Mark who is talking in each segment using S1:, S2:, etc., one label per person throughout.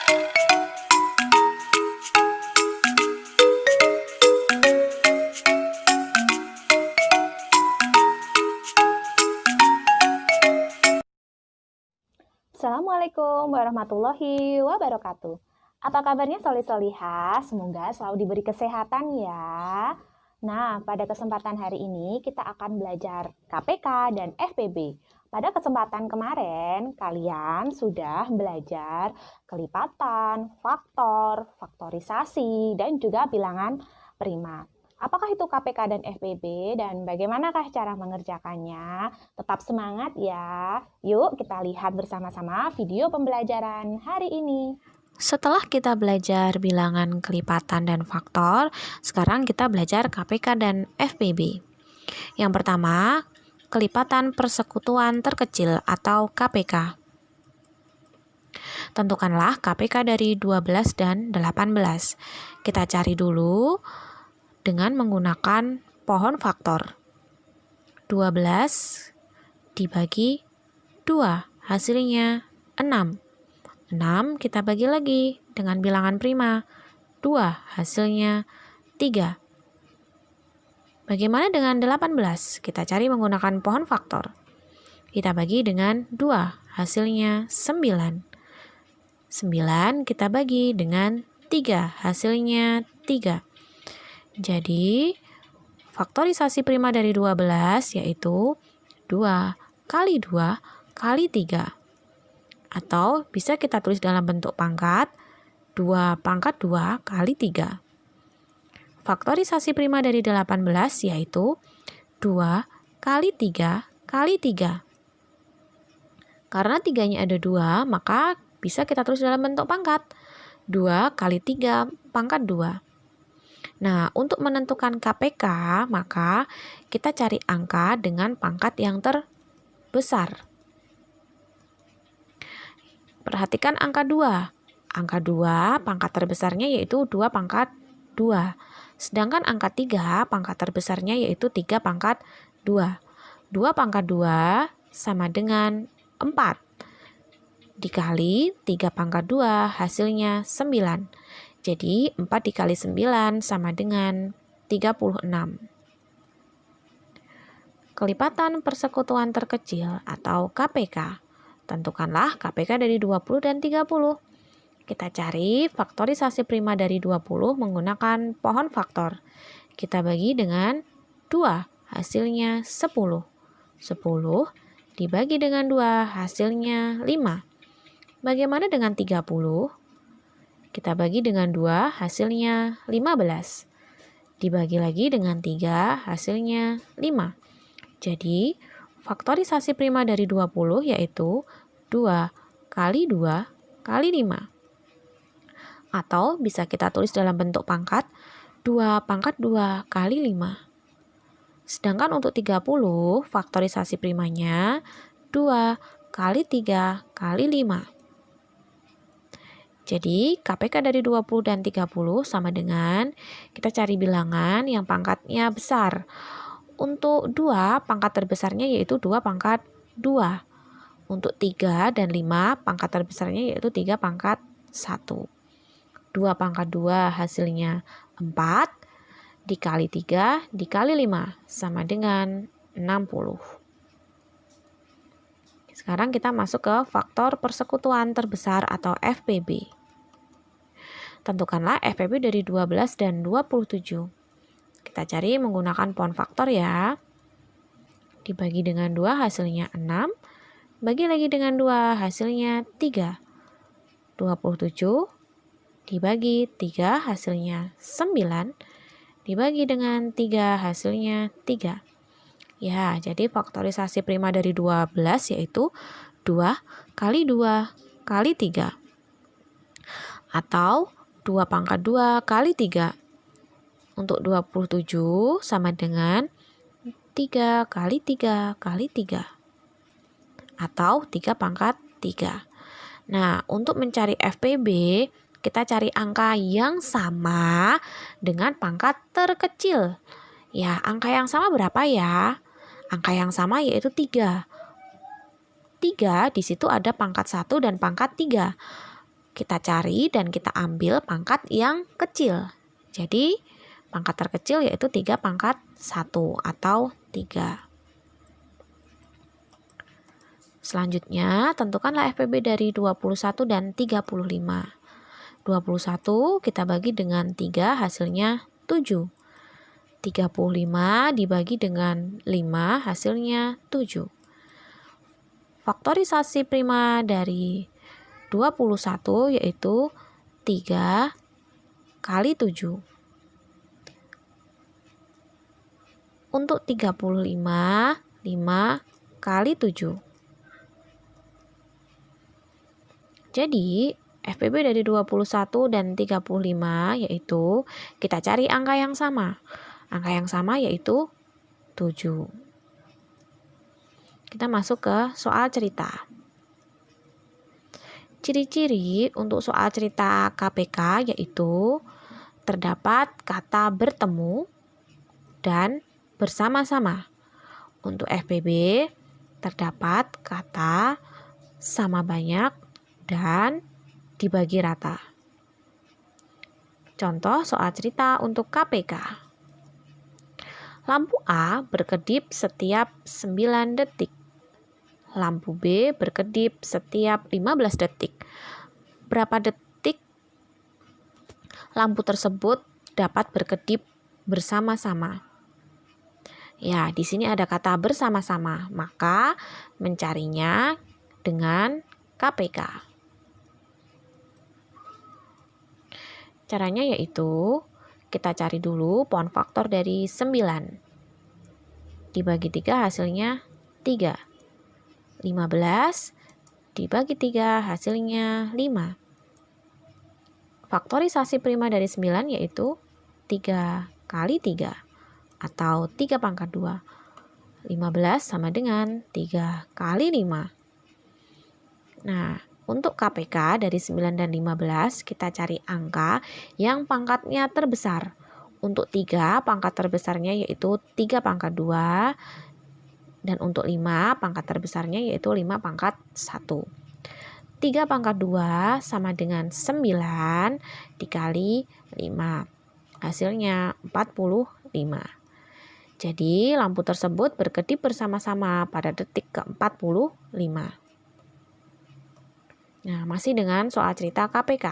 S1: Assalamualaikum warahmatullahi wabarakatuh. Apa kabarnya solih-solihah? Semoga selalu diberi kesehatan ya. Nah, pada kesempatan hari ini kita akan belajar KPK dan FPB. Pada kesempatan kemarin, kalian sudah belajar kelipatan, faktor, faktorisasi, dan juga bilangan prima. Apakah itu KPK dan FPB dan bagaimanakah cara mengerjakannya? Tetap semangat ya. Yuk kita lihat bersama-sama video pembelajaran hari ini.
S2: Setelah kita belajar bilangan kelipatan dan faktor, sekarang kita belajar KPK dan FPB. Yang pertama, kelipatan persekutuan terkecil atau KPK. Tentukanlah KPK dari 12 dan 18. Kita cari dulu dengan menggunakan pohon faktor. 12 dibagi 2, hasilnya 6. 6 kita bagi lagi dengan bilangan prima. 2 hasilnya 3. Bagaimana dengan 18? Kita cari menggunakan pohon faktor. Kita bagi dengan 2, hasilnya 9. 9 kita bagi dengan 3, hasilnya 3. Jadi, faktorisasi prima dari 12 yaitu 2 kali 2 kali 3. Atau bisa kita tulis dalam bentuk pangkat 2 pangkat 2 kali 3. Faktorisasi prima dari 18 yaitu 2 kali 3 kali 3. Karena 3-nya ada 2, maka bisa kita tulis dalam bentuk pangkat 2 kali 3 pangkat 2. Nah, untuk menentukan KPK, maka kita cari angka dengan pangkat yang terbesar. Perhatikan angka 2. Angka 2 pangkat terbesarnya yaitu 2 pangkat 2. Sedangkan angka 3 pangkat terbesarnya yaitu 3 pangkat 2. 2 pangkat 2 sama dengan 4. Dikali 3 pangkat 2 hasilnya 9. Jadi 4 dikali 9 sama dengan 36. Kelipatan persekutuan terkecil atau KPK. Tentukanlah KPK dari 20 dan 30. Kita cari faktorisasi prima dari 20 menggunakan pohon faktor. Kita bagi dengan 2, hasilnya 10. 10 dibagi dengan 2, hasilnya 5. Bagaimana dengan 30? Kita bagi dengan 2, hasilnya 15. Dibagi lagi dengan 3, hasilnya 5. Jadi, faktorisasi prima dari 20 yaitu 2 kali 2 kali 5. Atau bisa kita tulis dalam bentuk pangkat 2 pangkat 2 kali 5. Sedangkan untuk 30, faktorisasi primanya 2 kali 3 kali 5. Jadi, KPK dari 20 dan 30 sama dengan kita cari bilangan yang pangkatnya besar. Untuk 2, pangkat terbesarnya yaitu 2 pangkat 2. Untuk 3 dan 5, pangkat terbesarnya yaitu 3 pangkat 1. 2 pangkat 2 hasilnya 4, dikali 3, dikali 5, sama dengan 60. Sekarang kita masuk ke faktor persekutuan terbesar atau FPB. Tentukanlah FPB dari 12 dan 27. Kita cari menggunakan pohon faktor ya. Dibagi dengan 2 hasilnya 6. Bagi lagi dengan 2 hasilnya 3. 27 dibagi 3 hasilnya 9. Dibagi dengan 3 hasilnya 3. Ya, jadi faktorisasi prima dari 12 yaitu 2 kali 2 kali 3. Atau 2 pangkat 2 kali 3. Untuk 27 sama dengan 3 kali 3 kali 3. Atau 3 pangkat 3. Nah, untuk mencari FPB, kita cari angka yang sama dengan pangkat terkecil. Ya, angka yang sama berapa ya? Angka yang sama yaitu 3. 3 di situ ada pangkat 1 dan pangkat 3. Kita cari dan kita ambil pangkat yang kecil. Jadi pangkat terkecil yaitu 3 pangkat 1 atau 3. Selanjutnya, tentukanlah FPB dari 21 dan 35. 21 kita bagi dengan 3 hasilnya 7. 35 dibagi dengan 5 hasilnya 7. Faktorisasi prima dari 21 yaitu 3 kali 7. Untuk 35, 5 kali 7. Jadi, FPB dari 21 dan 35 yaitu kita cari angka yang sama. Angka yang sama yaitu 7. Kita masuk ke soal cerita. Ciri-ciri untuk soal cerita KPK yaitu terdapat kata bertemu dan bersama-sama. Untuk FPB terdapat kata sama banyak dan dibagi rata. Contoh soal cerita untuk KPK. Lampu A berkedip setiap 9 detik. Lampu B berkedip setiap 15 detik. Berapa detik lampu tersebut dapat berkedip bersama-sama? Ya, di sini ada kata bersama-sama, maka mencarinya dengan KPK. Caranya yaitu kita cari dulu pohon faktor dari 9. Dibagi 3 hasilnya 3. 15 dibagi 3 hasilnya 5. Faktorisasi prima dari 9 yaitu 3 kali 3 atau 3 pangkat 2. 15 sama dengan 3 kali 5. Nah, untuk KPK dari 9 dan 15 kita cari angka yang pangkatnya terbesar. Untuk 3 pangkat terbesarnya yaitu 3 pangkat 2. Dan untuk 5 pangkat terbesarnya yaitu 5 pangkat 1. 3 pangkat 2 sama dengan 9 dikali 5. Hasilnya 45. Jadi lampu tersebut berkedip bersama-sama pada detik ke-45. Nah, masih dengan soal cerita KPK.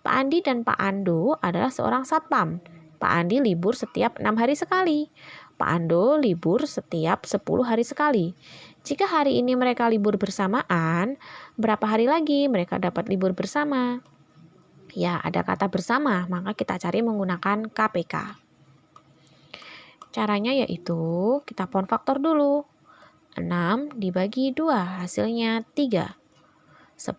S2: Pak Andi dan Pak Ando adalah seorang satpam. Pak Andi libur setiap 6 hari sekali. Pak Ando libur setiap 10 hari sekali. Jika hari ini mereka libur bersamaan, berapa hari lagi mereka dapat libur bersama? Ya, ada kata bersama, maka kita cari menggunakan KPK. Caranya yaitu kita pohon faktor dulu. 6 dibagi 2 hasilnya 3. 10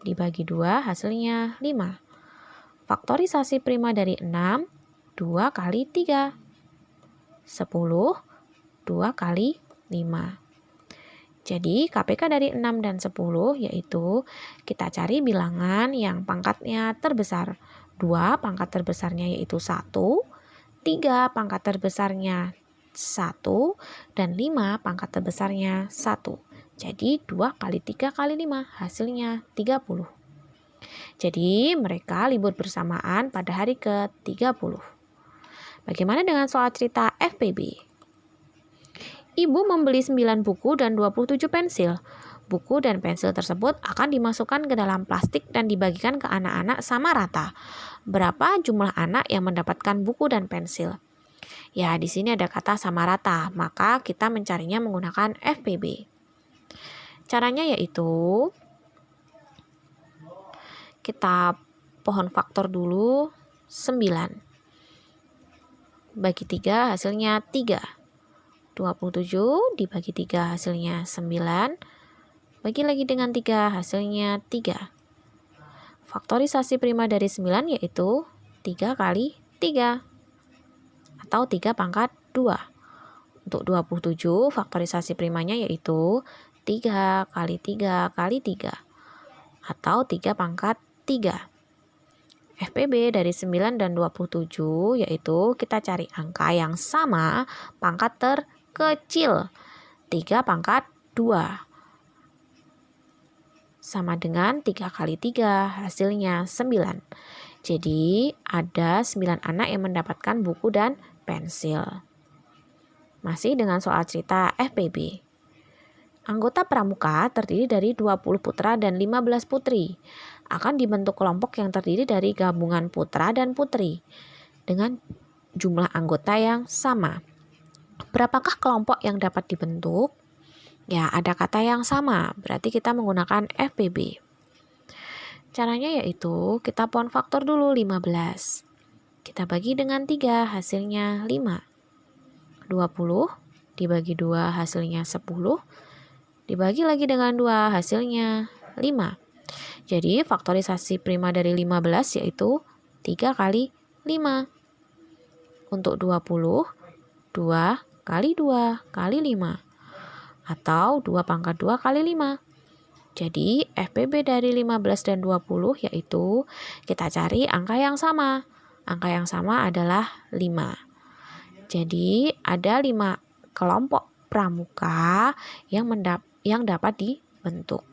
S2: dibagi 2 hasilnya 5. Faktorisasi prima dari 6, 2 kali 3. 10, 2 kali 5. Jadi KPK dari 6 dan 10 yaitu kita cari bilangan yang pangkatnya terbesar. 2 pangkat terbesarnya yaitu 1, 3 pangkat terbesarnya 1, dan 5 pangkat terbesarnya 1. Jadi 2 kali 3 kali 5 hasilnya 30. Jadi mereka libur bersamaan pada hari ke-30. Bagaimana dengan soal cerita FPB? Ibu membeli 9 buku dan 27 pensil. Buku dan pensil tersebut akan dimasukkan ke dalam plastik dan dibagikan ke anak-anak sama rata. Berapa jumlah anak yang mendapatkan buku dan pensil? Ya, di sini ada kata sama rata, maka kita mencarinya menggunakan FPB. Caranya yaitu kita pohon faktor dulu 9. Bagi 3 hasilnya 3. 27 dibagi 3 hasilnya 9. Bagi lagi dengan 3 hasilnya 3. Faktorisasi prima dari 9 yaitu 3 kali 3 atau 3 pangkat 2. Untuk 27 faktorisasi primanya yaitu 3 kali 3 kali 3 atau 3 pangkat 3. FPB dari 9 dan 27 yaitu kita cari angka yang sama pangkat terkecil. 3 pangkat 2. sama dengan 3 kali 3, hasilnya 9. Jadi ada 9 anak yang mendapatkan buku dan pensil. Masih dengan soal cerita FPB. Anggota pramuka terdiri dari 20 putra dan 15 putri. Akan dibentuk kelompok yang terdiri dari gabungan putra dan putri dengan jumlah anggota yang sama. Berapakah kelompok yang dapat dibentuk? Ya, ada kata yang sama, berarti kita menggunakan FPB. Caranya yaitu kita pon faktor dulu 15. Kita bagi dengan 3, hasilnya 5. 20 dibagi 2, hasilnya 10. Dibagi lagi dengan 2, hasilnya 5. Jadi faktorisasi prima dari 15 yaitu 3 kali 5. Untuk 20, 2 kali 2 kali 5. Atau 2 pangkat 2 kali 5. Jadi FPB dari 15 dan 20 yaitu kita cari angka yang sama. Angka yang sama adalah 5. Jadi ada 5 kelompok pramuka yang dapat dibentuk.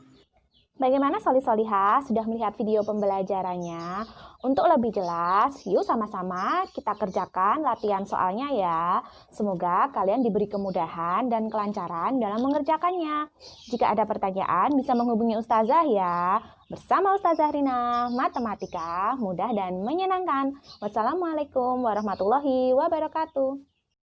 S1: Bagaimana Soli-Solihah sudah melihat video pembelajarannya? Untuk lebih jelas, yuk sama-sama kita kerjakan latihan soalnya ya. Semoga kalian diberi kemudahan dan kelancaran dalam mengerjakannya. Jika ada pertanyaan, bisa menghubungi Ustazah ya. Bersama Ustazah Rina, matematika mudah dan menyenangkan. Wassalamualaikum warahmatullahi wabarakatuh.